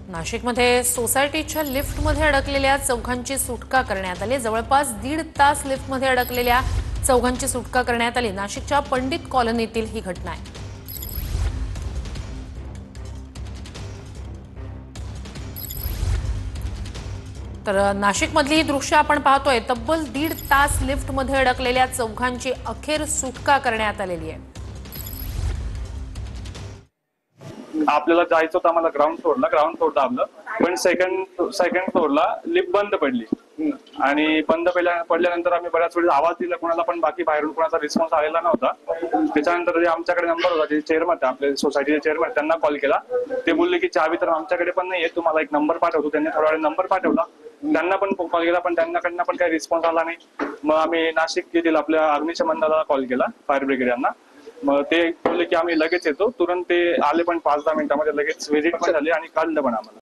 नाशिकमध्ये सोसायटीच्या लिफ्टमध्ये अडकलेल्या चौघांची सुटका करण्यात आली। जवळपास 1.5 तास लिफ्टमध्ये अडकलेल्या चौघांची सुटका करण्यात आली। नाशिकच्या पंडित कॉलनीतील ही घटना आहे। तर नाशिकमधली ही दृश्य आपण पाहतोय। तब्बल 1.5 तास लिफ्टमध्ये अडकलेल्या चौघांची अखेर सुटका करण्यात आलेली आहे। आपल्याला जायचं होतं आम्हाला ग्राउंड फ्लोर दाबलं, पण सेकंड फ्लोरला लिफ्ट बंद पडली आणि बंद पडल्यानंतर आम्ही बऱ्याच वेळेस आवाज दिला कोणाला, पण बाकी बाहेरून कोणाचा रिस्पॉन्स आलेला नव्हता। त्याच्यानंतर जे आमच्याकडे नंबर होता, जे चेअरमन आपले सोसायटीचे चेअरमन, त्यांना कॉल केला। ते बोलले की चावी तर आमच्याकडे पण नाहीये, तुम्हाला एक नंबर पाठवतो। त्यांनी थोडा वेळ नंबर पाठवला, त्यांना पण कॉल केला, पण त्यांच्याकडनं पण काही रिस्पॉन्स आला नाही। मग आम्ही नाशिक येथील आपल्या अग्निशमन दलाला कॉल केला, फायर ब्रिगेड यांना। मग ते बोलले की आम्ही लगेच येतो। तुरंत ते आले, पण 5-10 मिनिटांमध्ये लगेच व्हिजिट पण झाली आणि काढलं पण आम्हाला।